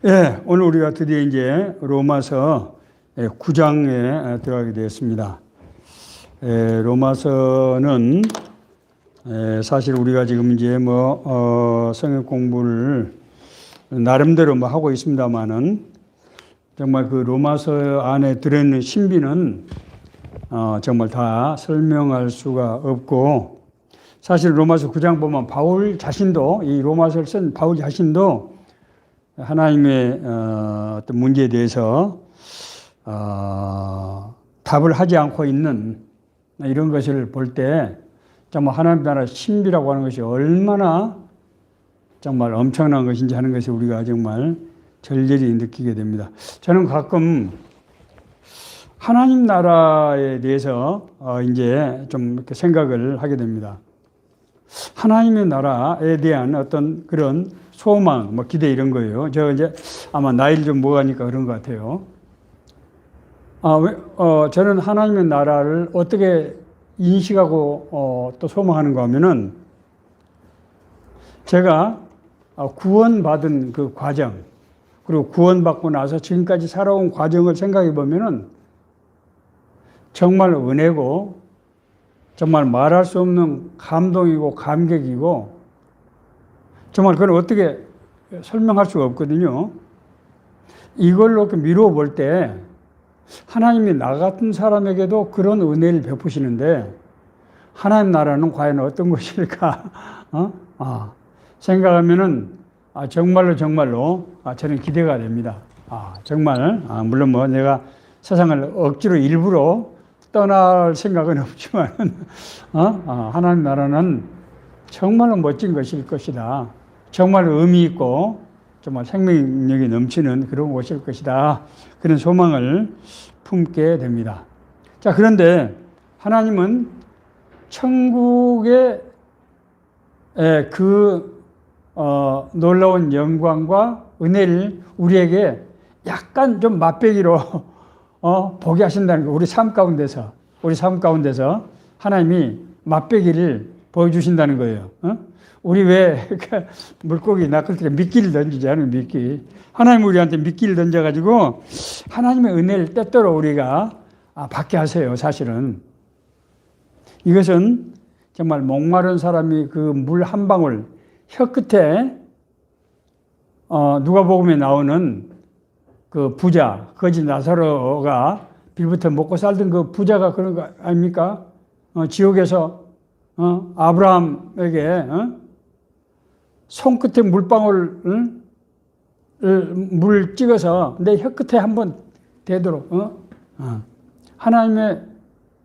예, 오늘 우리가 드디어 이제 로마서 9장에 들어가게 되었습니다. 로마서는 사실 우리가 지금 이제 성경 공부를 나름대로 하고 있습니다만은 정말 그 로마서 안에 들어있는 신비는 정말 다 설명할 수가 없고, 사실 로마서 9장 보면 바울 자신도, 이 로마서를 쓴 바울 자신도 하나님의 어떤 문제에 대해서 답을 하지 않고 있는 이런 것을 볼 때 정말 하나님 나라 신비라고 하는 것이 얼마나 정말 엄청난 것인지 하는 것을 우리가 정말 절절히 느끼게 됩니다. 저는 가끔 하나님 나라에 대해서 이제 좀 이렇게 생각을 하게 됩니다. 하나님의 나라에 대한 어떤 그런 소망, 기대 이런 거예요. 저 이제 아마 나이를 좀 먹으니까 그런 것 같아요. 저는 하나님의 나라를 어떻게 인식하고 또 소망하는가 하면은, 제가 구원받은 그 과정, 그리고 구원받고 나서 지금까지 살아온 과정을 생각해 보면은 정말 은혜고, 정말 말할 수 없는 감동이고 감격이고, 정말 그걸 어떻게 설명할 수가 없거든요. 이걸로 미루어 볼 때 하나님이 나 같은 사람에게도 그런 은혜를 베푸시는데 하나님 나라는 과연 어떤 것일까 생각하면은 정말로 저는 기대가 됩니다. 정말 물론 내가 세상을 억지로 일부러 떠날 생각은 없지만 하나님 나라는 정말로 멋진 것일 것이다. 정말 의미 있고 정말 생명력이 넘치는 그런 곳일 것이다. 그런 소망을 품게 됩니다. 자, 그런데 하나님은 천국의 그 놀라운 영광과 은혜를 우리에게 약간 좀 맛배기로 보게 하신다는 거. 우리 삶 가운데서 하나님이 맛배기를 보여주신다는 거예요. 우리 왜 물고기 낚을 때 미끼를 던지지 않아요? 미끼. 하나님 우리한테 미끼를 던져가지고 하나님의 은혜를 때때로 우리가 받게 하세요. 사실은 이것은 정말 목마른 사람이 그 물 한 방울 혀 끝에 누가복음에 나오는 그 부자 거지 나사로가 빌부터 먹고 살던 그 부자가 그런 거 아닙니까? 지옥에서 아브라함에게 손끝에 물방울 물 찍어서 내 혀끝에 한번 대도록 하나님의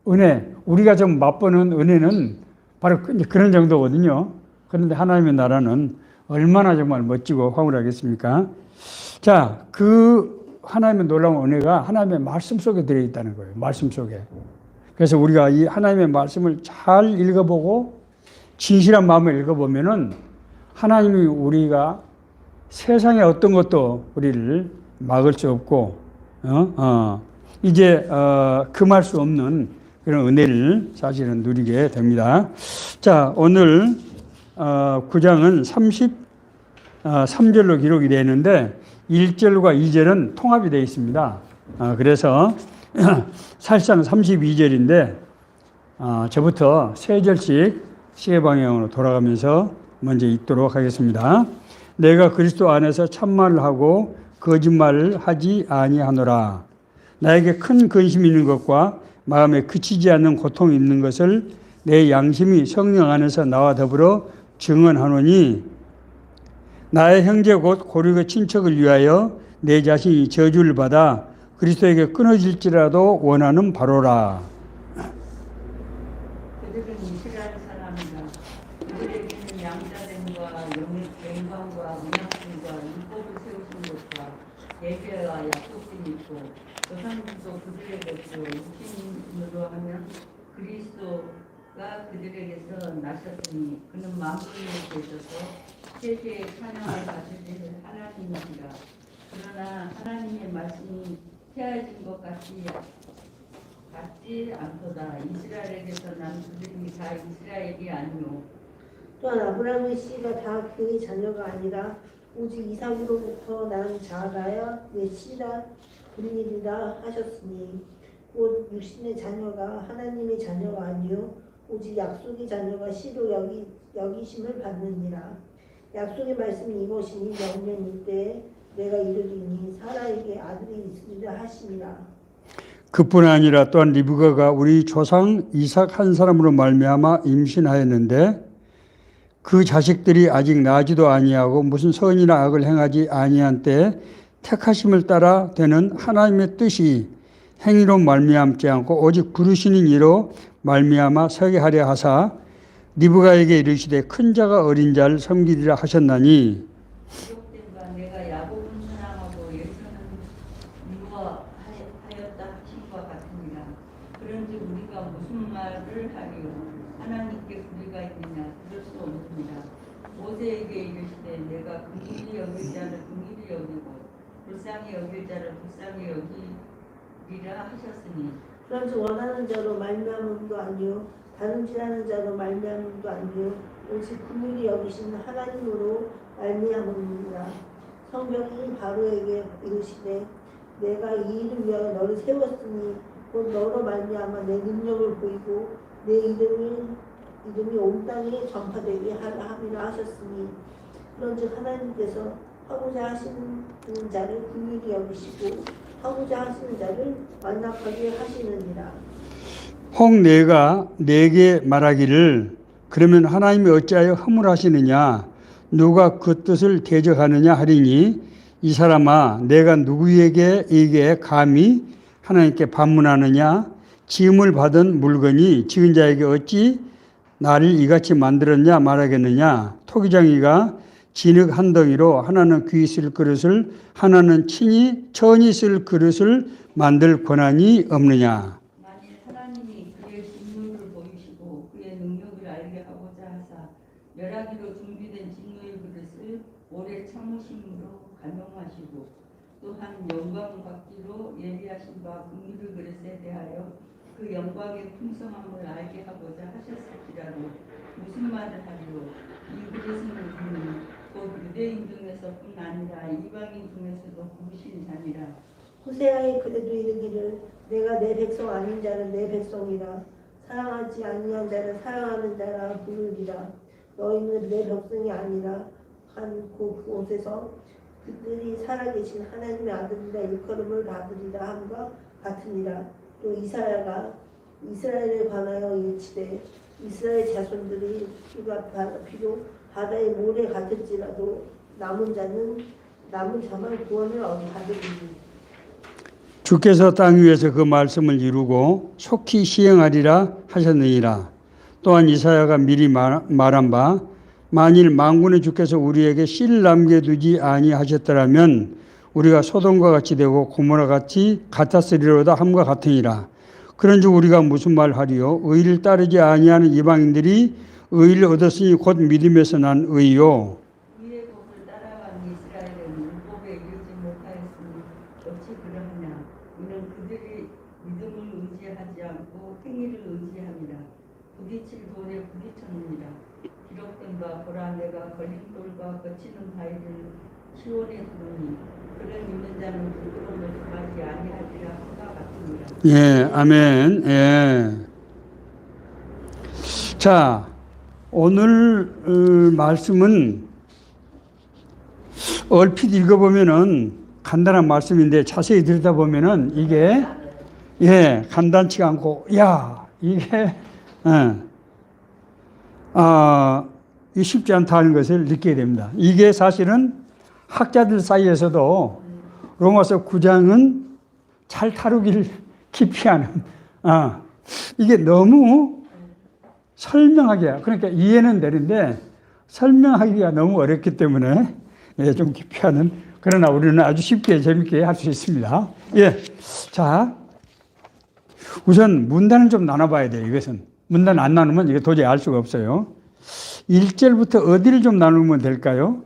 은혜, 우리가 좀 맛보는 은혜는 바로 그런 정도거든요. 그런데 하나님의 나라는 얼마나 정말 멋지고 황홀하겠습니까? 자, 그 하나님의 놀라운 은혜가 하나님의 말씀 속에 들어있다는 거예요. 말씀 속에. 그래서 우리가 이 하나님의 말씀을 잘 읽어보고 진실한 마음을 읽어보면은 하나님이 우리가 세상의 어떤 것도 우리를 막을 수 없고, 이제 금할 수 없는 그런 은혜를 사실은 누리게 됩니다. 자, 오늘 9장은 33절로 기록이 되어 있는데 1절과 2절은 통합이 되어 있습니다. 그래서 사실상 32절인데 저부터 3절씩 시계 방향으로 돌아가면서 먼저 읽도록 하겠습니다. 내가 그리스도 안에서 참말을 하고 거짓말을 하지 아니하노라. 나에게 큰 근심이 있는 것과 마음에 그치지 않는 고통이 있는 것을 내 양심이 성령 안에서 나와 더불어 증언하노니, 나의 형제 곧 고륙의 친척을 위하여 내 자신이 저주를 받아 그리스도에게 끊어질지라도 원하는 바로라. 그들은 이스라엘 사람이다. 그들에게는 양자됨과 영광과 문학심과 율법을 세우신 것과 예배와 약속심이 있고 조상들도 그들에게서 육신으로 하면 그리스도가 그들에게서 나셨으니 그는 만물에 계셔서 세계의 찬양을 받으실 하나님이시라. 그러나 하나님의 말씀이 헤아진 것 같지 않도다. 이스라엘에게서 난 그들이 다 이스라엘이 아니요. 또한 아브라함의 씨가 다 그의 자녀가 아니라 오직 이삭으로부터 난 자라야 내 씨라 분일이라 하셨으니 곧 육신의 자녀가 하나님의 자녀가 아니요 오직 약속의 자녀가 씨로 여기심을 받느니라. 약속의 말씀이 이것이니 영년 이때에 내가 이르리니 사라에게 아들이 있으리라 하시니라. 그뿐 아니라 또한 리브가가 우리 조상 이삭 한 사람으로 말미암아 임신하였는데 그 자식들이 아직 나지도 아니하고 무슨 선이나 악을 행하지 아니한 때에 택하심을 따라 되는 하나님의 뜻이 행위로 말미암지 않고 오직 부르시는 이로 말미암아 서게 하려 하사 리브가에게 이르시되 큰 자가 어린 자를 섬기리라 하셨나니 기록된 바 내가 야곱은 사랑하고 예수는 미워하였다 하신 것 같으니라. 그런즉 우리가 무슨 말을 하리요? 하나님께 불의가 있느냐? 그럴 수 없습니다. 모세에게 이르시되 내가 긍휼히 여길 자를 긍휼히 여기고 불쌍히 여길 자를 불쌍히 여기리라 하셨으니 그런즉 원하는 자로 말미암음도 아니요 다른 짓하는 자로 말미암음도 아니요 오직 긍휼히 여기시는 하나님으로 말미암음이라. 성경이 바로에게 이르시되 내가 이 일을 위하여 너를 세웠으니 곧 너로 말미암아 내 능력을 보이고 내 이름이 온 땅에 전파되게 하라 함이라 하셨으니 그런즉 하나님께서 하고자 하시는 자를 긍휼히 여기시고 하고자 하시는 자를 완악하게 하시느니라. 혹 내가 내게 말하기를 그러면 하나님이 어찌하여 허물하시느냐 누가 그 뜻을 대적하느냐 하리니 이 사람아 내가 누구에게 이게 감히 하나님께 반문하느냐 지음을 받은 물건이 지은 자에게 어찌 나를 이같이 만들었냐 말하겠느냐 토기장이가 진흙 한 덩이로 하나는 귀 쓸 그릇을 하나는 천이 쓸 그릇을 만들 권한이 없느냐. 만일 하나님이 그의 진노를 보이시고 그의 능력을 알게 하고자 하사 멸하기로 준비된 진노의 그릇을 오래 참으심으로 간용하시고 또한 영광 받기로 예비하신 바 긍휼의 그릇에 대하여 그 영광의 풍성함을 알게 하고자 하셨을지라도 무슨 말을 하리요? 이 그릇은 곧 유대인 중에서뿐 아니라 이방인 중에서도 부르신 자니라. 호세아의 그대도 이르기를 내가 내 백성 아닌 자를 내 백성이라 사랑하지 아니한 자를 사랑하는 자라 부르리라. 너희는 내 백성이 아니라 한 그곳에서 그들이 살아계신 하나님의 아들이라 일컬음을 받으리라 함과 같으니라. 또 이사야가 이스라엘에 관하여 일치되 이스라엘 자손들이 피로 바다의 모래 같을지라도 남은 자만 구원을 받으리니. 주께서 땅 위에서 그 말씀을 이루고 속히 시행하리라 하셨느니라. 또한 이사야가 미리 말한 바 만일 만군의 주께서 우리에게 씨를 남겨두지 아니하셨더라면 우리가 소돔과 같이 되고 고모라 같이 같았으리로다 함과 같으니라. 그런즉 우리가 무슨 말하리요? 의를 따르지 아니하는 이방인들이 의를 얻었으니 곧 믿음에서 난 의요. 위의 법을 따라간 이스라엘은 율법에 이르지 못하였으니 어찌 그러하냐? 이는 그들이 믿음을 의지하지 않고 행위를 의지함이라. 부딪힐 돌에 부딪혔느니라. 기록된 바 보라 내가 걸림돌과 거치는 바위를 시온에 두르니 그런 있는 자는 부끄러움을 당하지 아니하리라 함과 같으니라. 예, 아멘. 예. 자, 오늘 말씀은 얼핏 읽어보면은 간단한 말씀인데 자세히 들여다보면은 이게 간단치가 않고 이게 이 쉽지 않다는 것을 느끼게 됩니다. 이게 사실은 학자들 사이에서도 로마서 9장은 잘 다루기를 기피하는 이게 너무 설명하기가 그러니까 이해는 되는데 설명하기가 너무 어렵기 때문에 좀 기피하는 그러나 우리는 아주 쉽게 재밌게 할 수 있습니다. 자 우선 문단을 좀 나눠봐야 돼요. 이것은 문단 안 나누면 이게 도저히 알 수가 없어요. 1절부터 어디를 좀 나누면 될까요?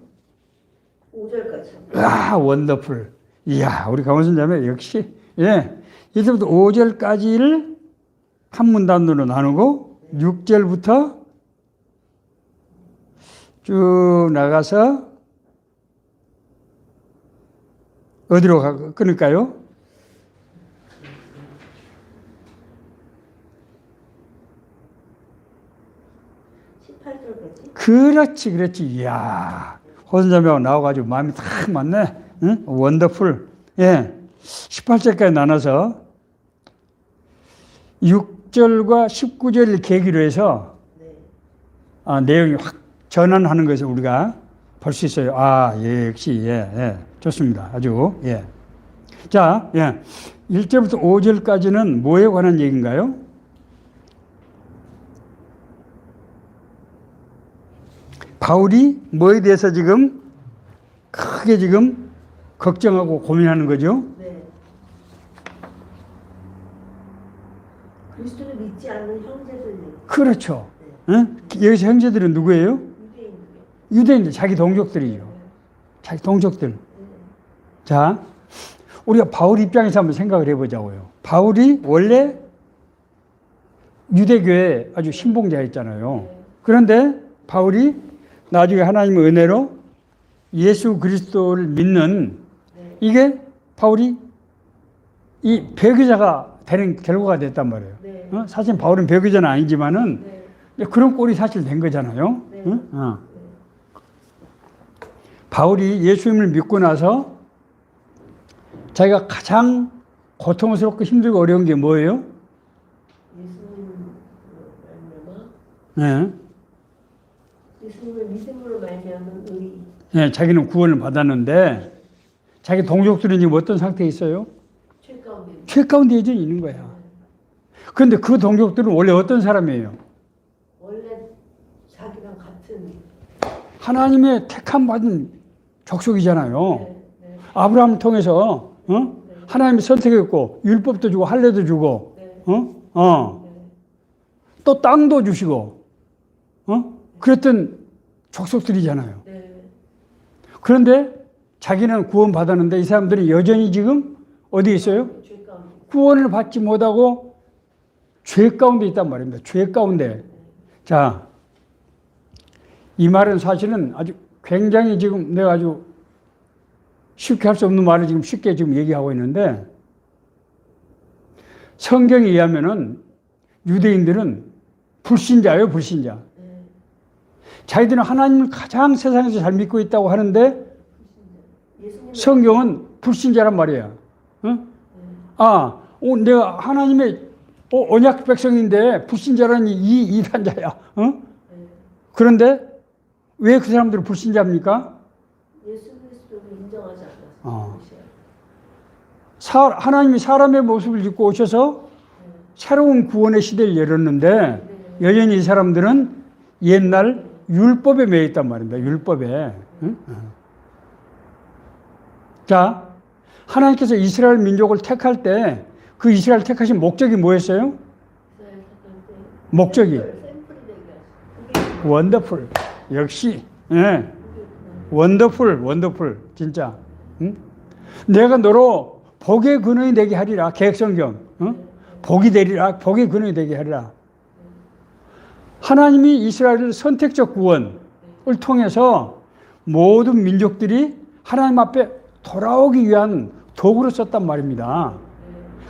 5절까지. 원더풀. 이야, 우리 강원순 자매 역시 1절부터 5절까지를 한 문단으로 나누고 6절부터 쭉 나가서 어디로 끊을까요? 18절까지. 그렇지, 그렇지. 이야, 호선자매가 나와가지고 마음이 딱 맞네. 응? 원더풀. 예. 18절까지 나눠서 6절과 19절을 계기로 해서 내용이 확 전환하는 것을 우리가 볼 수 있어요. 아, 예, 역시, 예, 예. 좋습니다. 아주, 예. 자, 예. 1절부터 5절까지는 뭐에 관한 얘기인가요? 바울이 뭐에 대해서 지금 크게 지금 걱정하고 고민하는 거죠? 네. 그리스도를 믿지 않는 형제들. 그렇죠. 응? 여기서 형제들은 누구예요? 유대인들. 유대인들, 자기 동족들이죠. 자기 동족들. 자, 우리가 바울 입장에서 한번 생각을 해보자고요. 바울이 원래 유대교의 아주 신봉자였잖아요. 그런데 바울이 나중에 하나님의 은혜로 예수 그리스도를 믿는 이게 바울이 이 배교자가 되는 결과가 됐단 말이에요. 네. 사실 바울은 배교자는 아니지만은 네. 그런 꼴이 사실 된 거잖아요. 네. 바울이 예수님을 믿고 나서 자기가 가장 고통스럽고 힘들고 어려운 게 뭐예요? 네. 예수님을 믿음으로 말미암은 의. 네, 자기는 구원을 받았는데 자기 동족들은 지금 어떤 상태에 있어요? 죄 가운데 여전히 있는 거야. 그런데 그 동족들은 원래 어떤 사람이에요? 원래 자기랑 같은 하나님의 택함 받은 족속이잖아요. 아브라함을 통해서 하나님이 선택했고 율법도 주고 할례도 주고 또 땅도 주시고 그랬던 족속들이잖아요. 그런데 자기는 구원 받았는데 이 사람들이 여전히 지금 어디에 있어요? 구원을 받지 못하고 죄 가운데 있단 말입니다. 죄 가운데. 자, 이 말은 사실은 아주 굉장히 지금 내가 아주 쉽게 할 수 없는 말을 지금 쉽게 지금 얘기하고 있는데 성경에 의하면은 유대인들은 불신자예요, 불신자. 자기들은 하나님을 가장 세상에서 잘 믿고 있다고 하는데 성경은 불신자란 말이야. 내가 하나님의 언약 백성인데 불신자라니 이 이단자야. 그런데 왜 그 사람들은 불신자입니까? 예수 그리스도를 인정하지 않았어요. 하나님이 사람의 모습을 입고 오셔서 새로운 구원의 시대를 열었는데 여전히 이 사람들은 옛날 율법에 매여 있단 말입니다. 율법에. 자, 하나님께서 이스라엘 민족을 택할 때 그 이스라엘 택하신 목적이 뭐였어요? 목적이 원더풀. 역시 원더풀 진짜. 내가 너로 복의 근원이 되게 하리라. 계획성경. 복이 되리라. 복의 근원이 되게 하리라. 하나님이 이스라엘을 선택적 구원을 통해서 모든 민족들이 하나님 앞에 돌아오기 위한 도구로 썼단 말입니다.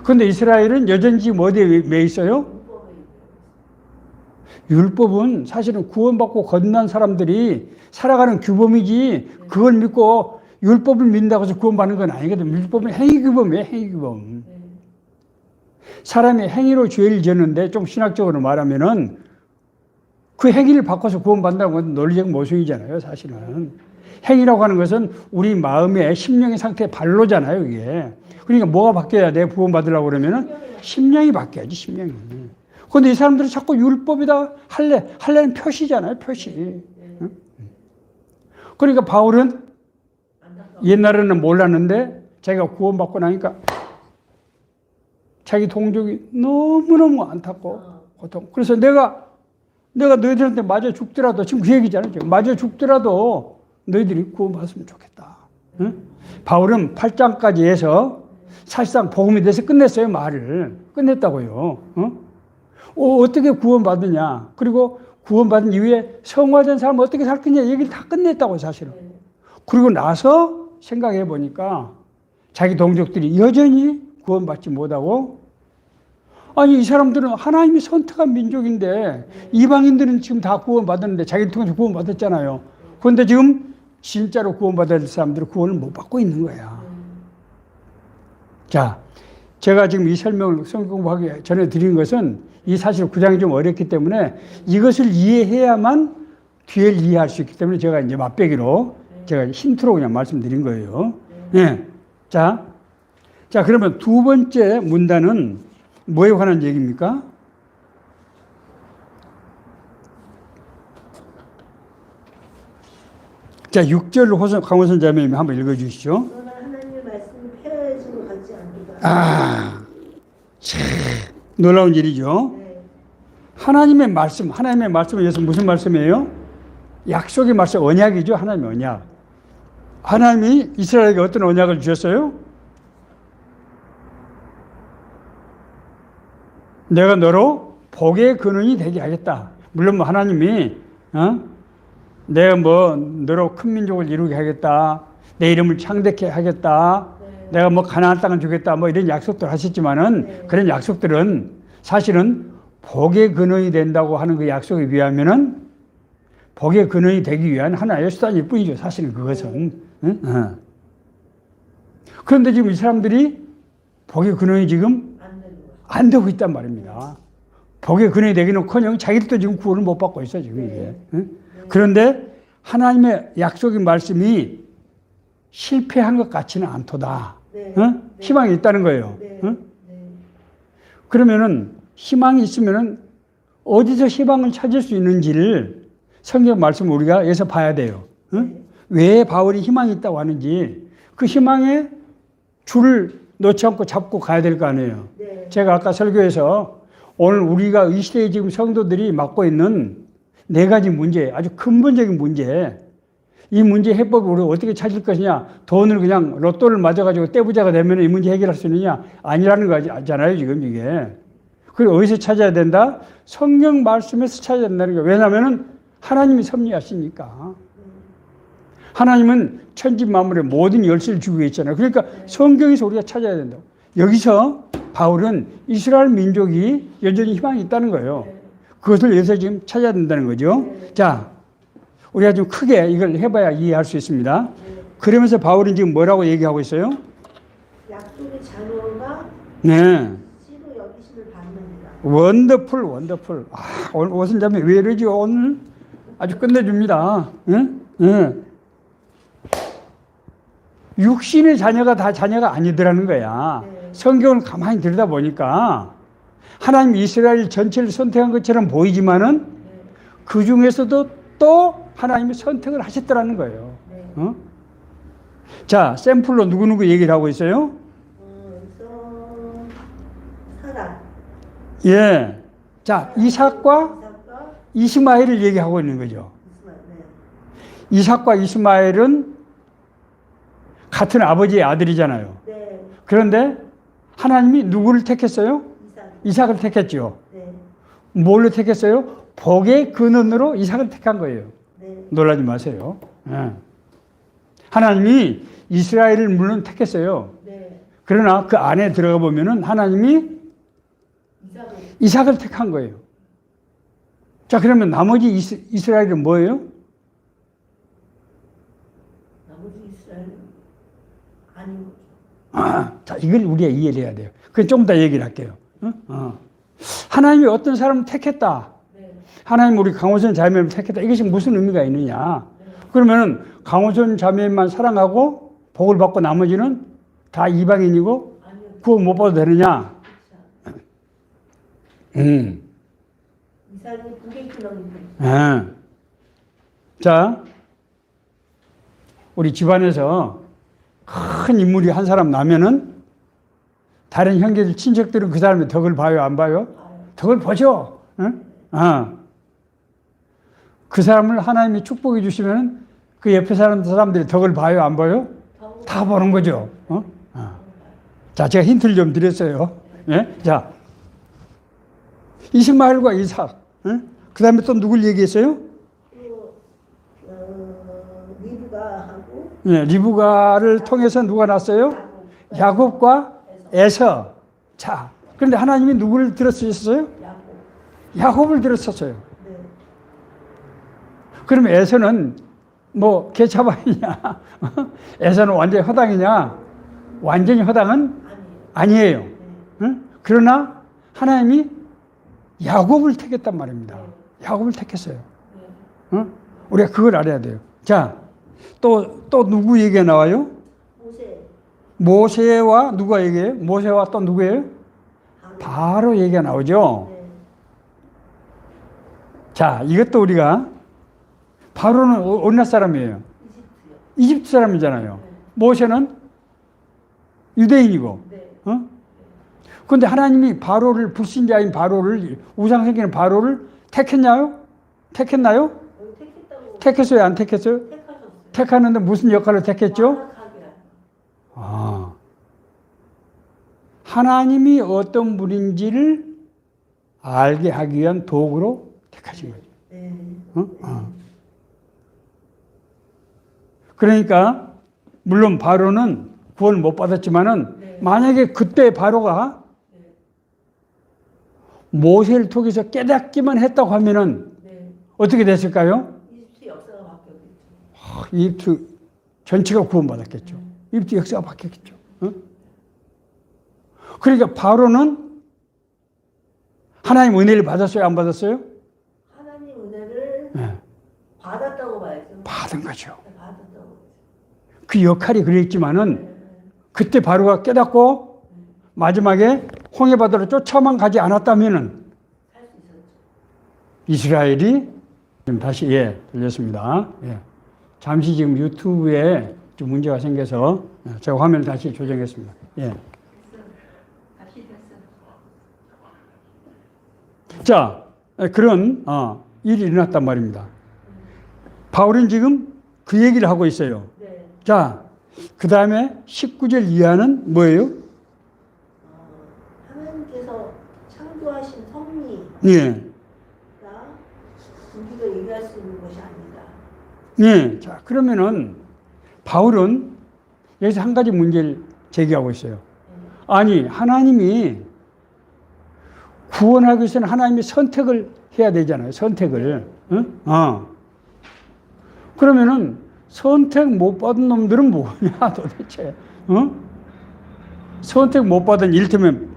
그런데 이스라엘은 여전히 지금 어디에 매여 있어요? 율법은 사실은 구원받고 거듭난 사람들이 살아가는 규범이지 그걸 믿고 율법을 믿는다고 해서 구원받는 건 아니거든. 율법은 행위규범이에요. 행위규범. 사람이 행위로 죄를 지었는데 좀 신학적으로 말하면은 그 행위를 바꿔서 구원받는다는 건 논리적 모순이잖아요. 사실은. 행위라고 하는 것은 우리 마음의 심령의 상태의 발로잖아요. 이게. 그러니까 뭐가 바뀌어야 돼? 구원받으려고 그러면은 심령이 바뀌어야지. 심령이. 그런데 이 사람들은 자꾸 율법이다 할례는 표시잖아요. 표시. 그러니까 바울은 옛날에는 몰랐는데 자기가 구원받고 나니까 자기 동족이 너무너무 안타깝고 고통. 그래서 내가 너희들한테 맞아 죽더라도 지금 그 얘기잖아요. 맞아 죽더라도 너희들이 구원받았으면 좋겠다. 응? 바울은 8장까지 해서 사실상 복음에 대해서 끝냈어요. 말을 끝냈다고요. 어떻게 구원받느냐. 그리고 구원받은 이후에 성화된 사람은 어떻게 살 거냐 얘기를 다 끝냈다고 사실은. 그리고 나서 생각해 보니까 자기 동족들이 여전히 구원받지 못하고, 아니 이 사람들은 하나님이 선택한 민족인데 이방인들은 지금 다 구원받았는데 자기를 통해서 구원받았잖아요. 그런데 지금 진짜로 구원받을 사람들은 구원을 못 받고 있는 거야. 자, 제가 지금 이 설명을 성경 공부하기 전에 드린 것은 이 사실 구장이 좀 어렵기 때문에 이것을 이해해야만 뒤를 이해할 수 있기 때문에 제가 이제 맛배기로 제가 힌트로 그냥 말씀드린 거예요. 예. 자, 그러면 두 번째 문단은 뭐에 관한 얘기입니까? 자, 6절 강호선 자매님이 한번 읽어주시죠. 그러나 하나님의 말씀이 폐허해진 것 같지 않도다. 참 놀라운 일이죠. 네. 하나님의 말씀은 여기서 무슨 말씀이에요? 약속의 말씀, 언약이죠. 하나님의 언약. 하나님이 이스라엘에게 어떤 언약을 주셨어요? 내가 너로 복의 근원이 되게 하겠다. 물론 뭐 하나님이 내가 뭐 너로 큰 민족을 이루게 하겠다. 내 이름을 창대케 하겠다. 네. 내가 뭐 가나안 땅을 주겠다. 뭐 이런 약속들 하셨지만은 네. 그런 약속들은 사실은 복의 근원이 된다고 하는 그 약속에 비하면은 복의 근원이 되기 위한 하나의 수단일 뿐이죠. 사실은 그것은. 그런데 지금 이 사람들이 복의 근원이 지금 안 되고 있단 말입니다. 복의 근원이 되기는커녕 자기들도 지금 구원을 못 받고 있어 지금 이게. 그런데 하나님의 약속의 말씀이 실패한 것 같지는 않도다. 희망이 있다는 거예요. 그러면은 희망이 있으면은 어디서 희망을 찾을 수 있는지를 성경 말씀을 우리가 여기서 봐야 돼요. 왜 바울이 희망이 있다고 하는지 그 희망의 줄을 놓지 않고 잡고 가야 될 거 아니에요. 제가 아까 설교에서 오늘 우리가 이 시대에 지금 성도들이 맡고 있는 네 가지 문제, 아주 근본적인 문제, 이 문제 해법을 우리가 어떻게 찾을 것이냐, 돈을 그냥 로또를 맞아가지고 떼부자가 되면 이 문제 해결할 수 있느냐, 아니라는 거잖아요, 지금 이게. 그리고 어디서 찾아야 된다? 성경 말씀에서 찾아야 된다는 거예요. 왜냐하면 하나님이 섭리하시니까. 하나님은 천지 만물의 모든 열쇠를 주고 있잖아요. 그러니까 성경에서 우리가 찾아야 된다고. 여기서 바울은 이스라엘 민족이 여전히 희망이 있다는 거예요. 그것을 여기서 지금 찾아야 된다는 거죠. 자, 우리가 좀 크게 이걸 해봐야 이해할 수 있습니다. 그러면서 바울은 지금 뭐라고 얘기하고 있어요? 약속의 자녀가 네. 씨로 여기심을 받는다. 원더풀. 오늘 오선자매 왜 이러죠? 오늘 아주 끝내줍니다. 육신의 자녀가 다 자녀가 아니더라는 거야. 성경을 가만히 들여다보니까 하나님 이스라엘 전체를 선택한 것처럼 보이지만은 그 중에서도 또 하나님이 선택을 하셨더라는 거예요. 자, 샘플로 누구누구 얘기를 하고 있어요? 사라. 예. 자, 이삭과 이스마엘을 얘기하고 있는 거죠. 이삭과 이스마엘은 같은 아버지의 아들이잖아요. 네. 그런데 하나님이 누구를 택했어요? 이삭을 택했죠. 네. 뭘로 택했어요? 복의 근원으로 이삭을 택한 거예요. 네. 놀라지 마세요. 예. 하나님이 이스라엘을 물론 택했어요. 네. 그러나 그 안에 들어가 보면은 하나님이 이삭을 택한 거예요. 자, 그러면 나머지 이스라엘은 뭐예요? 나머지 이스라엘은 아닌 거죠. 자, 이걸 우리가 이해를 해야 돼요. 그건 좀 더 얘기를 할게요. 하나님이 어떤 사람을 택했다. 하나님 우리 강호선 자매를 택했다. 이것이 무슨 의미가 있느냐. 그러면은 강호선 자매만 사랑하고 복을 받고 나머지는 다 이방인이고 구원 못 받아도 되느냐. 이삭이 부객기너인데. 자, 우리 집안에서 큰 인물이 한 사람 나면은 다른 형제들, 친척들은 그 사람의 덕을 봐요, 안 봐요? 덕을 보죠. 그 사람을 하나님이 축복해 주시면 그 옆에 사람들이 덕을 봐요, 안 봐요? 다 보는 거죠. 자, 제가 힌트를 좀 드렸어요. 예? 자, 이스마엘과 이삭. 그 다음에 또 누굴 얘기했어요? 리브가하고. 예, 리브가를 통해서 누가 났어요? 야곱과 에서. 자, 그런데 하나님이 누구를 들었었어요? 야곱을 들었었어요. 네. 그러면 에서는 뭐 개차반이냐? 에서는 완전히 허당이냐? 완전히 허당은 아니에요. 네. 응? 그러나 하나님이 야곱을 택했단 말입니다. 야곱을 택했어요. 네. 응? 우리가 그걸 알아야 돼요. 자, 또 누구 얘기가 나와요? 모세와 누가 얘기해요? 모세와 또 누구예요? 바로 얘기가 나오죠. 네. 자, 이것도 우리가 바로는 어느 나라 사람이에요? 이집트 사람이잖아요. 네. 모세는 유대인이고. 네. 어? 근데 하나님이 바로를, 불신자인 바로를, 우상생기는 바로를 택했나요? 택했나요? 택했어요? 안 택했어요? 택하는데 무슨 역할을 택했죠? 아. 하나님이 어떤 분인지를 알게 하기 위한 도구로 택하신 거죠. 네. 그러니까 물론 바로는 구원을 못 받았지만은 네. 만약에 그때 바로가 모세를 통해서 깨닫기만 했다고 하면은 네. 어떻게 됐을까요? 이집트 역사가 바뀌었겠죠. 이집트 전체가 구원받았겠죠. 이집트 역사가 바뀌었겠죠. 어? 그러니까 바로는 하나님 은혜를 받았어요? 안 받았어요? 하나님 은혜를 네. 받았다고 봐야죠. 받은 거죠. 받았다고 봐야죠. 그 역할이 그랬지만은 그때 바로가 깨닫고 마지막에 홍해바다로 쫓아만 가지 않았다면은 할 수 있었죠. 이스라엘이 지금 다시 들렸습니다. 잠시 지금 유튜브에 좀 문제가 생겨서 제가 화면을 다시 조정했습니다. 다시 됐어. 자, 그런 일이 일어났단 말입니다. 바울은 지금 그 얘기를 하고 있어요. 네. 자, 그 다음에 19절 이하는 뭐예요? 하나님께서 창조하신 섭리가 예. 우리가 얘기할 수 있는 것이 아니다. 예. 자, 그러면은 바울은 여기서 한 가지 문제를 제기하고 있어요. 아니, 하나님이 구원하기 위해서는 하나님이 선택을 해야 되잖아요. 선택을. 그러면은 선택 못 받은 놈들은 뭐냐 도대체. 선택 못 받은 이를테면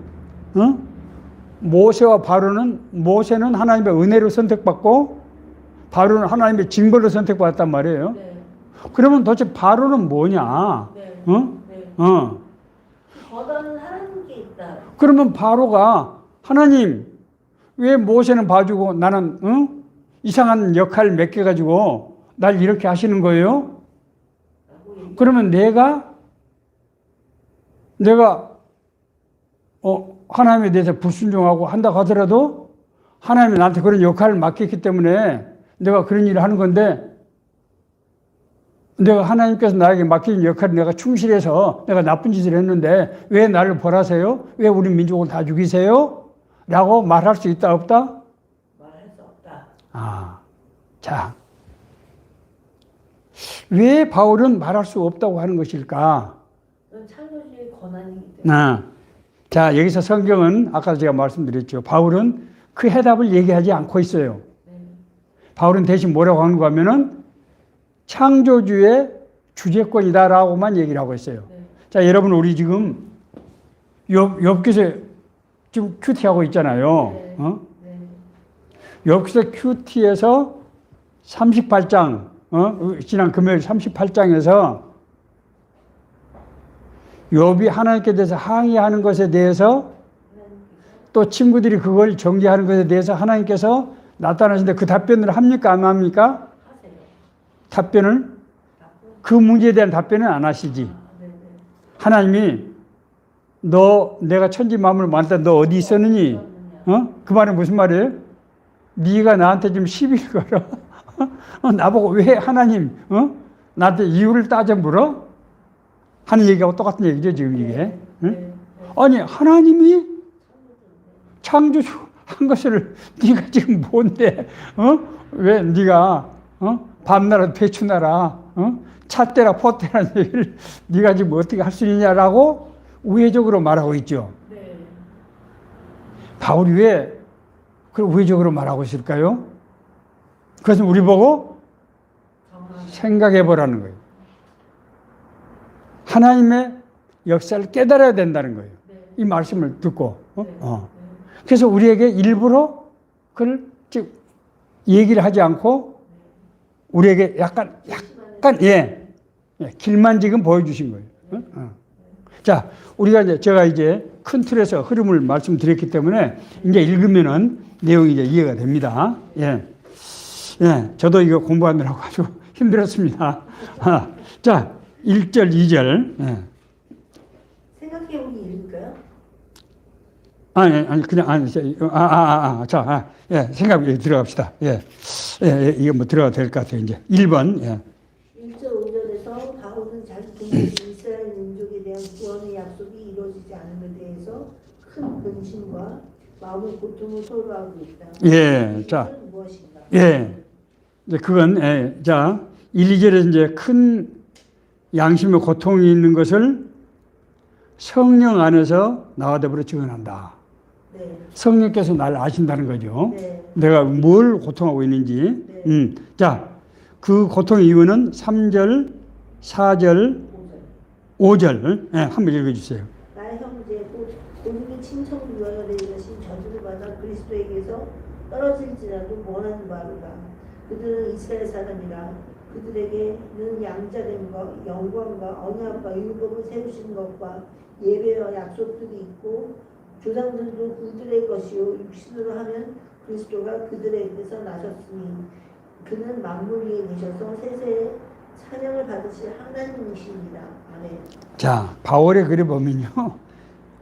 모세와 바로는 모세는 하나님의 은혜로 선택받고 바로는 하나님의 징벌로 선택받았단 말이에요. 네. 그러면 도대체 바로는 뭐냐? 네. 네. 거다는 하나님께 있다. 그러면 바로가 하나님 왜 모세는 봐주고 나는 이상한 역할 몇 개 가지고 날 이렇게 하시는 거예요? 그러면 내가 하나님에 대해서 불순종하고 한다고 하더라도 하나님이 나한테 그런 역할을 맡겼기 때문에 내가 그런 일을 하는 건데 내가 하나님께서 나에게 맡긴 역할을 내가 충실해서 내가 나쁜 짓을 했는데 왜 나를 벌하세요? 왜 우리 민족을 다 죽이세요? 라고 말할 수 있다 없다? 말할 수 없다. 자, 왜 바울은 말할 수 없다고 하는 것일까? 그건 창조주의 권한이기 때문에. 자, 여기서 성경은 아까 제가 말씀드렸죠. 바울은 그 해답을 얘기하지 않고 있어요. 네. 바울은 대신 뭐라고 하는가 하면은 창조주의 주재권이다라고만 얘기를 하고 있어요. 네. 자, 여러분 우리 지금 욥기서 지금 큐티하고 있잖아요. 네. 네. 욥기서 큐티에서 38장, 지난 금요일 38장에서 욥이 하나님께 대해서 항의하는 것에 대해서 또 친구들이 그걸 정죄하는 것에 대해서 하나님께서 나타나시는데 그 답변을 합니까? 안 합니까? 하세요. 답변을? 그 문제에 대한 답변은 안 하시지. 네네. 하나님이 내가 천지 만물을 만들다 너 어디 있었느니? 그 말은 무슨 말이에요? 네가 나한테 좀 시비를 걸어? 나보고 왜 하나님 나한테 이유를 따져 물어? 하는 얘기하고 똑같은 얘기죠 지금 이게. 응? 아니 하나님이 창조한 것을 네가 지금 뭔데? 왜 네가 밤나라 배추나라 찻대라 포대라는 얘기를 네가 지금 어떻게 할 수 있냐라고 우회적으로 말하고 있죠. 네. 바울이 왜 그걸 우회적으로 말하고 있을까요? 그것은 우리 보고 생각해 보라는 거예요. 하나님의 역사를 깨달아야 된다는 거예요. 이 말씀을 듣고. 그래서 우리에게 일부러 그걸 얘기를 하지 않고 우리에게 약간 길만 지금 보여주신 거예요. 자, 제가 이제 큰 틀에서 흐름을 말씀드렸기 때문에 이제 읽으면은 내용이 이제 이해가 됩니다. 저도 이거 공부하느라고 아주 힘들었습니다. 자, 1절, 2절. 생각해보기 읽을까요? 생각에 들어갑시다. 이거 뭐 들어가도 될 것 같아요, 이제. 1번. 1절 5절에서 바울은 자기 동족 이스라엘 민족에 대한 구원의 약속이 이루어지지 않음에 대해서 큰 근심과 마음의 고통을 토로하고 있다. 자. 무엇인가? 이제 그건, 자, 1, 2절에 이제 큰 양심의 고통이 있는 것을 성령 안에서 나와대버려 증언한다. 네. 성령께서 나를 아신다는 거죠. 네. 내가 뭘 고통하고 있는지. 네. 자, 그 고통의 이유는 3절, 4절, 5절. 한번 읽어주세요. 나의 형제 곧 고국의 친척 유언을 이르신 저주를 받아 그리스도에게서 떨어질지라도 원하는 바로다. 그들은 이스라엘 사람이라 그들에게는 양자됨과 영광과 언약과 율법을 세우신 것과 예배와 약속들이 있고 조상들도 그들의 것이요 육신으로 하면 그리스도가 그들에게서 나셨으니 그는 만물 위에 계셔서 세세에 찬양을 받으실 하나님이십니다. 아멘. 자, 바울의 글을 보면요,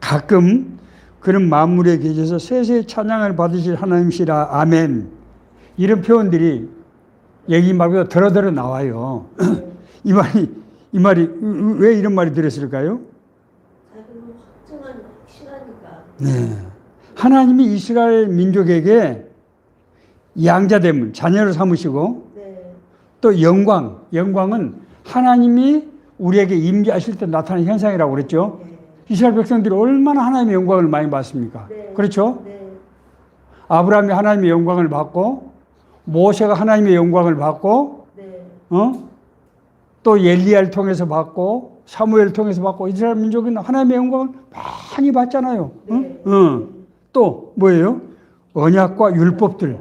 가끔 그는 만물에 계셔서 세세에 찬양을 받으실 하나님이시라 아멘, 이런 표현들이 여기 말고 더러더러 나와요. 이 말이 왜 이런 말이 들었을까요? 자기는 확증하니까. 네. 하나님이 이스라엘 민족에게 양자됨을 자녀로 삼으시고, 네. 또 영광은 하나님이 우리에게 임재하실 때 나타나는 현상이라고 그랬죠. 네. 이스라엘 백성들이 얼마나 하나님의 영광을 많이 받습니까? 네. 그렇죠? 네. 아브라함이 하나님의 영광을 받고, 모세가 하나님의 영광을 받고, 네. 또 엘리야를 통해서 받고, 사무엘을 통해서 받고, 이스라엘 민족은 하나님의 영광을 많이 받잖아요. 네. 또 뭐예요? 언약과 율법들.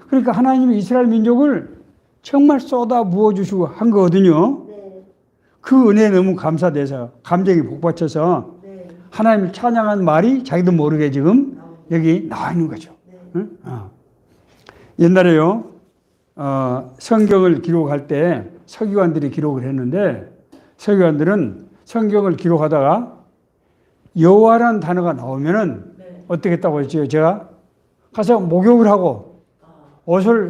그러니까 하나님이 이스라엘 민족을 정말 쏟아 부어주시고 한 거거든요. 네. 그 은혜에 너무 감사돼서 감정이 복받쳐서 네. 하나님을 찬양한 말이 자기도 모르게 지금 여기 나와 있는 거죠. 네. 옛날에요, 성경을 기록할 때 서기관들이 기록을 했는데, 서기관들은 성경을 기록하다가 여호와라는 단어가 나오면은 네. 어떻게 했다고 했죠? 제가 가서 목욕을 하고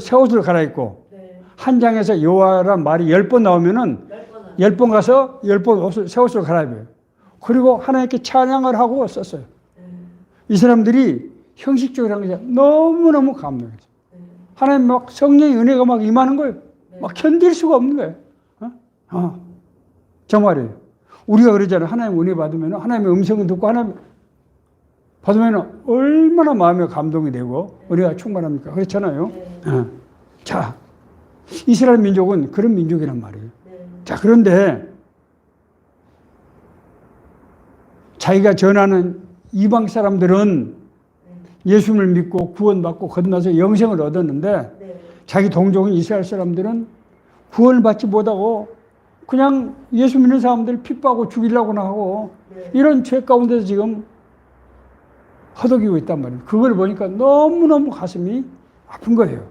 새 옷을 갈아입고, 네. 한 장에서 여호와라는 말이 10번 나오면은 10번 가서 10번 새 옷을 갈아입어요. 그리고 하나님께 찬양을 하고 썼어요. 이 사람들이 형식적으로 한 게 너무너무 감동했어요. 하나님 막 성령의 은혜가 막 임하는 거예요. 막 견딜 수가 없는 거예요. 정말이에요. 우리가 그러잖아요. 하나님 은혜 받으면, 하나님의 음성을 듣고 하나님 받으면 얼마나 마음에 감동이 되고 은혜가 충만합니까? 그렇잖아요. 자, 이스라엘 민족은 그런 민족이란 말이에요. 자, 그런데 자기가 전하는 이방 사람들은 예수를 믿고 구원받고 건너서 영생을 얻었는데, 자기 동족인 이스라엘 사람들은 구원을 받지 못하고 그냥 예수 믿는 사람들 핍박하고 죽이려고 하고 이런 죄 가운데서 지금 허덕이고 있단 말이에요. 그걸 보니까 너무너무 가슴이 아픈 거예요.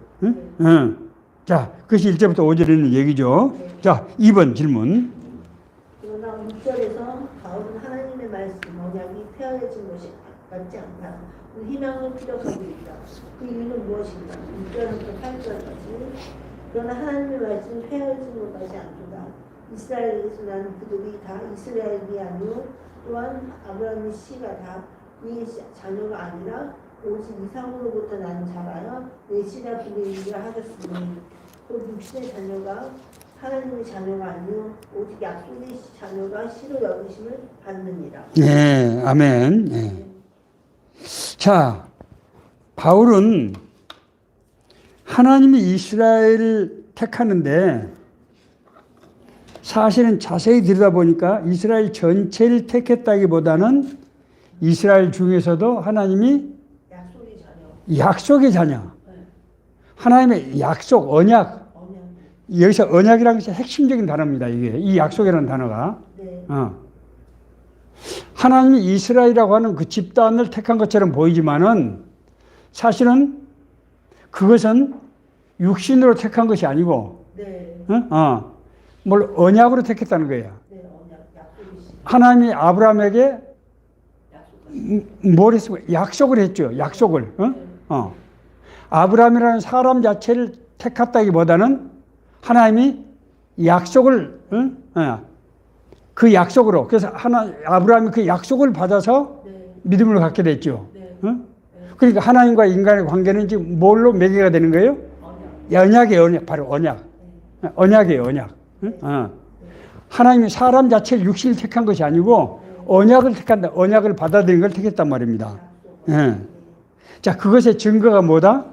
자, 그것이 1절부터 5절에 있는 얘기죠. 자, 2번 질문. 그러나 6절에서 바울은 하나님의 말씀, 언약이 폐허해진 것이 맞지 않다. 희망을 피력하고 있다. 그 이유는 무엇인가? 6절부터 8절까지. 그러나 하나님의 말씀은 폐허해진 것 같지 않도다. 이스라엘에서 난 그들이 다 이스라엘이 아니요 또한 아브라함의 씨가 다 그의 자녀가 아니라 오직 이상으로부터 난 자라여 내 씨라 불리리라 하셨으니 또 육신의 자녀가 하나님의 자녀가 아니요 오직 약속의 자녀가 씨로 여기심을 받느니라. 네, 아멘. 네. 자, 바울은 하나님이 이스라엘을 택하는데 사실은 자세히 들여다보니까 이스라엘 전체를 택했다기보다는 이스라엘 중에서도 하나님이 약속의 자녀. 하나님의 약속, 언약. 여기서 언약이라는 것이 핵심적인 단어입니다. 이게 이 약속이라는 단어가. 네. 하나님이 이스라엘이라고 하는 그 집단을 택한 것처럼 보이지만은 사실은 그것은 육신으로 택한 것이 아니고, 네. 뭘 언약으로 택했다는 거예요. 네, 약속이시. 하나님이 아브라함에게 뭘 했어요? 약속을 했죠. 약속을. 아브라함이라는 사람 자체를 택했다기보다는 하나님이 약속을, 그 약속으로, 그래서 아브라함이 그 약속을 받아서 네. 믿음을 갖게 됐죠. 네. 그러니까 하나님과 인간의 관계는 지금 뭘로 매개가 되는 거예요? 언약이에요, 언약. 바로 언약. 언약이에요, 언약. 하나님이 사람 자체를 육신을 택한 것이 아니고 언약을 택한다. 언약을 받아들인 걸 택했단 말입니다. 자, 그것의 증거가 뭐다?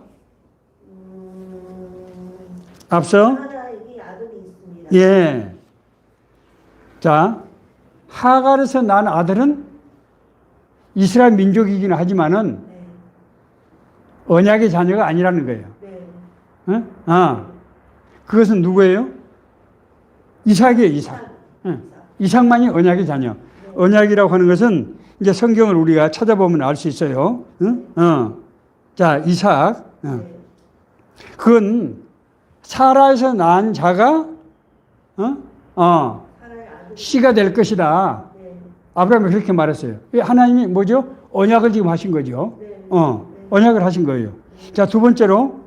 앞서 하나에게 아들이 있습니다. 예. 자, 하갈에서 난 아들은 이스라엘 민족이긴 하지만은 네. 언약의 자녀가 아니라는 거예요. 네. 그것은 누구예요? 이삭이에요, 이삭. 이삭만이 언약의 자녀. 언약이라고 하는 것은 이제 성경을 우리가 찾아보면 알 수 있어요. 자, 이삭. 그건 사라에서 난 자가 씨가 될 것이다. 아브라함이 그렇게 말했어요. 하나님이 뭐죠? 언약을 지금 하신 거죠. 언약을 하신 거예요. 자, 두 번째로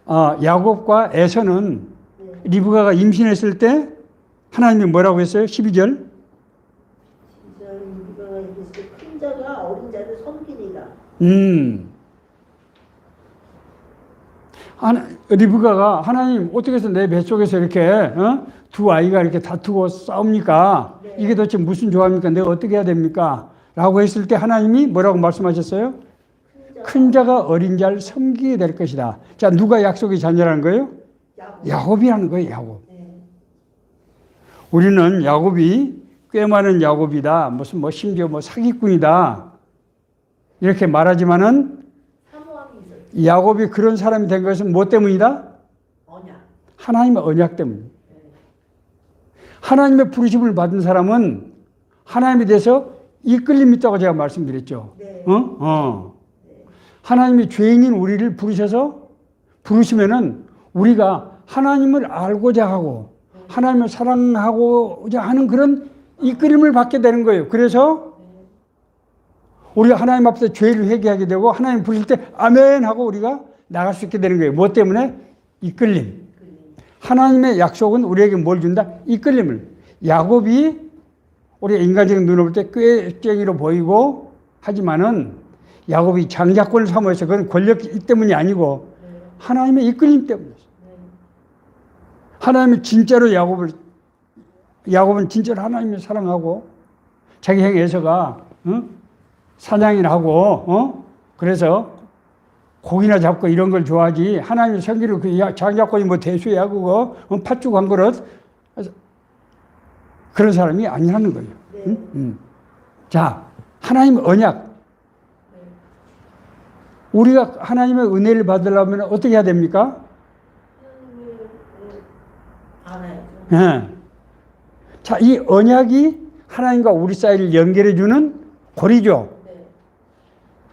야곱과 에서는 리브가가 임신했을 때 하나님이 뭐라고 했어요? 12절. 큰 자가 어린 자를 섬기리라. 리브가가 하나님 어떻게 해서 내 뱃속에서 이렇게 두 아이가 이렇게 다투고 싸웁니까? 네. 이게 도대체 무슨 조합입니까? 내가 어떻게 해야 됩니까? 라고 했을 때 하나님이 뭐라고 말씀하셨어요? 큰 자가 어린 자를 섬기게 될 것이다. 자, 누가 약속의 자녀라는 거예요? 야곱이라는 거예요, 야곱. 네. 우리는 야곱이 꽤 많은 야곱이다. 무슨 심지어 사기꾼이다. 이렇게 말하지만은 야곱이 그런 사람이 된 것은 뭐 때문이다? 언약. 하나님의 언약 때문입니다. 하나님의 부르심을 받은 사람은 하나님에 대해서 이끌림이 있다고 제가 말씀드렸죠. 네. 하나님이 죄인인 우리를 부르시면은 우리가 하나님을 알고자 하고 하나님을 사랑하고자 하는 그런 이끌림을 받게 되는 거예요. 그래서 우리가 하나님 앞에서 죄를 회개하게 되고 하나님 부르실 때 아멘 하고 우리가 나갈 수 있게 되는 거예요. 뭐 때문에? 이끌림. 하나님의 약속은 우리에게 뭘 준다? 이끌림을. 야곱이 우리가 인간적인 눈으로 볼 때 꾀쟁이로 보이고 하지만은 야곱이 장자권을 사모해서 그건 권력 때문이 아니고 하나님의 이끌림 때문이었어요. 하나님이 진짜로 야곱은 진짜로 하나님을 사랑하고 자기 형 에서가 사냥이나 하고 그래서 고기나 잡고 이런 걸 좋아하지 하나님의 섬기를 그 장자권이 뭐 대수야 그거 팥죽 한 그릇 그런 사람이 아니라는 거예요. 네. 자, 하나님의 언약. 우리가 하나님의 은혜를 받으려면 어떻게 해야 됩니까? 알아야죠. 예. 자, 이 언약이 하나님과 우리 사이를 연결해주는 고리죠. 네.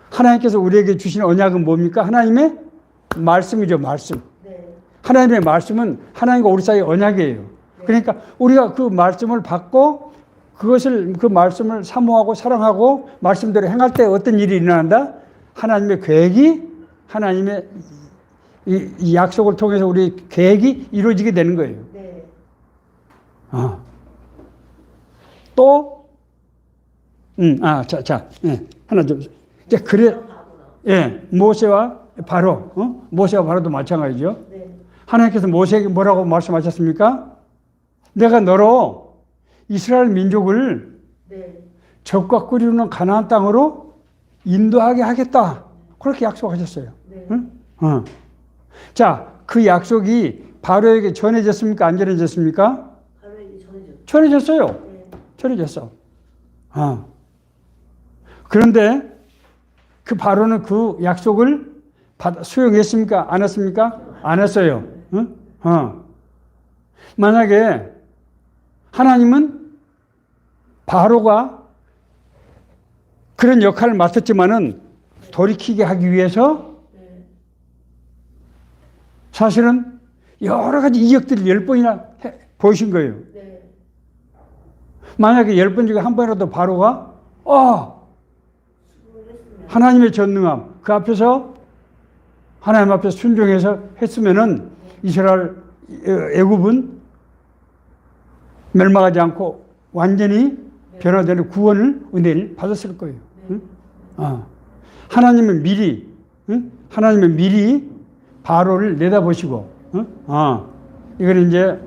하나님께서 우리에게 주신 언약은 뭡니까? 하나님의 말씀이죠, 말씀. 네. 하나님의 말씀은 하나님과 우리 사이의 언약이에요. 네. 그러니까 우리가 그 말씀을 받고 그 말씀을 사모하고 사랑하고 말씀대로 행할 때 어떤 일이 일어난다? 하나님의 계획이 하나님의 이 약속을 통해서 우리 계획이 이루어지게 되는 거예요. 네. 또, 하나 좀, 그래, 모세와 바로, 모세와 바로도 마찬가지죠. 네. 하나님께서 모세에게 뭐라고 말씀하셨습니까? 내가 너로 이스라엘 민족을 네. 적과 꿀이는 가나안 땅으로 인도하게 하겠다. 그렇게 약속하셨어요. 네. 응? 자, 그 약속이 바로에게 전해졌습니까? 안 전해졌습니까? 바로에게 전해졌죠. 전해졌어요. 네. 전해졌어. 그런데 그 바로는 그 약속을 수용했습니까? 안 했습니까? 안 했어요. 응? 만약에 하나님은 바로가 그런 역할을 맡았지만은 돌이키게 하기 위해서 네. 사실은 여러 가지 이적들을 10번이나 보이신 거예요. 네. 만약에 10번 중에 한 번이라도 바로가 수고를 했으면. 하나님의 전능함 그 앞에서 하나님 앞에 순종해서 했으면은 이스라엘 애굽은 멸망하지 않고 완전히 변화되는 구원을 은혜를 받았을 거예요. 응? 하나님은 미리 하나님은 미리 바로를 내다보시고 이거는 이제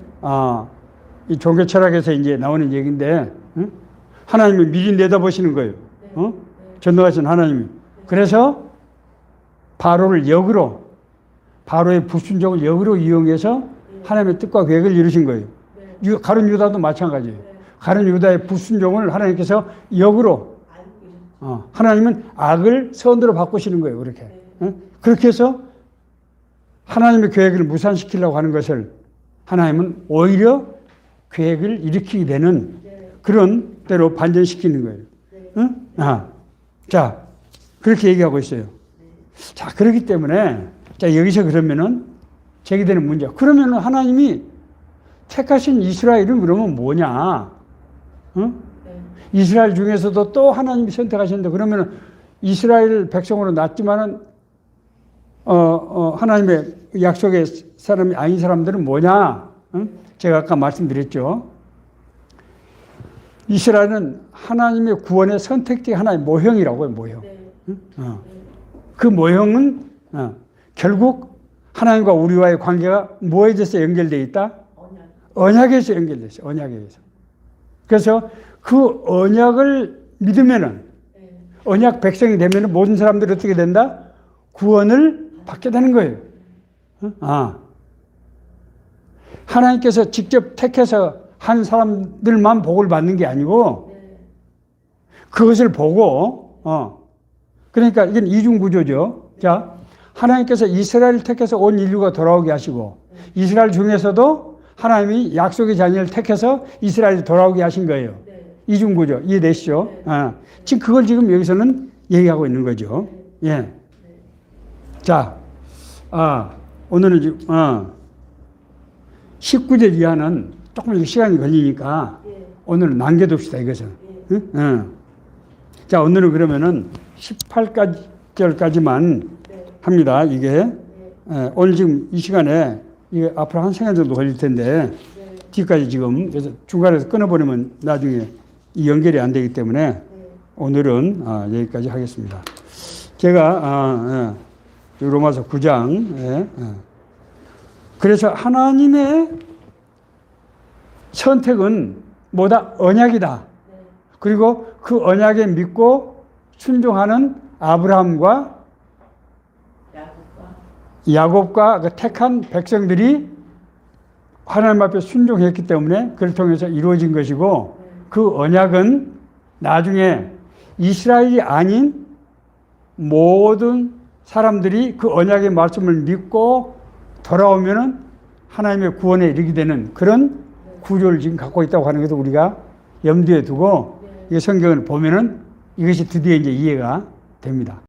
이 종교 철학에서 이제 나오는 얘기인데 하나님은 미리 내다보시는 거예요. 전능하신 하나님이. 그래서 바로를 역으로 바로의 불순종을 역으로 이용해서 하나님의 뜻과 계획을 이루신 거예요. 가룟 유다도 마찬가지예요. 가룟 유다의 불순종을 하나님께서 역으로 하나님은 악을 선으로 바꾸시는 거예요. 그렇게. 그렇게 해서 하나님의 계획을 무산시키려고 하는 것을 하나님은 오히려 계획을 일으키게 되는 그런 때로 반전시키는 거예요. 자, 그렇게 얘기하고 있어요. 자, 그렇기 때문에 자, 여기서 그러면은 제기되는 문제. 그러면은 하나님이 택하신 이스라엘은 그러면 뭐냐? 이스라엘 중에서도 또 하나님이 선택하셨는데 그러면은 이스라엘 백성으로 났지만은 하나님의 약속의 사람이 아닌 사람들은 뭐냐? 제가 아까 말씀드렸죠. 이스라엘은 하나님의 구원의 선택지 하나의 모형이라고요, 모형. 그 모형은 결국 하나님과 우리와의 관계가 뭐에 대해서 연결되어 있다? 언약에서 연결되어 있어요. 언약에서. 그래서 그 언약을 믿으면은 언약 백성이 되면은 모든 사람들이 어떻게 된다? 구원을 받게 되는 거예요. 하나님께서 직접 택해서 한 사람들만 복을 받는 게 아니고 그것을 보고 그러니까 이건 이중 구조죠. 자, 하나님께서 이스라엘을 택해서 온 인류가 돌아오게 하시고 이스라엘 중에서도 하나님이 약속의 자녀를 택해서 이스라엘에 돌아오게 하신 거예요. 이중 구조 이해되시죠? 지금 그걸 지금 여기서는 얘기하고 있는 거죠. 예. 자, 오늘은 지금 19절 이하는 조금 시간이 걸리니까 오늘은 남겨둡시다 이것은. 자, 오늘은 그러면은 18절까지만 합니다. 이게 오늘 지금 이 시간에 이게 앞으로 한 시간 정도 걸릴 텐데 뒤까지 지금 그래서 중간에서 끊어버리면 나중에 이 연결이 안 되기 때문에 오늘은 여기까지 하겠습니다. 제가 로마서 9장 그래서 하나님의 선택은 뭐다? 언약이다. 그리고 그 언약에 믿고 순종하는 아브라함과 야곱과 그 택한 백성들이 하나님 앞에 순종했기 때문에 그를 통해서 이루어진 것이고 그 언약은 나중에 이스라엘이 아닌 모든 사람들이 그 언약의 말씀을 믿고 돌아오면은 하나님의 구원에 이르게 되는 그런 구조를 지금 갖고 있다고 하는 것을 우리가 염두에 두고 이 성경을 보면은 이것이 드디어 이제 이해가 됩니다.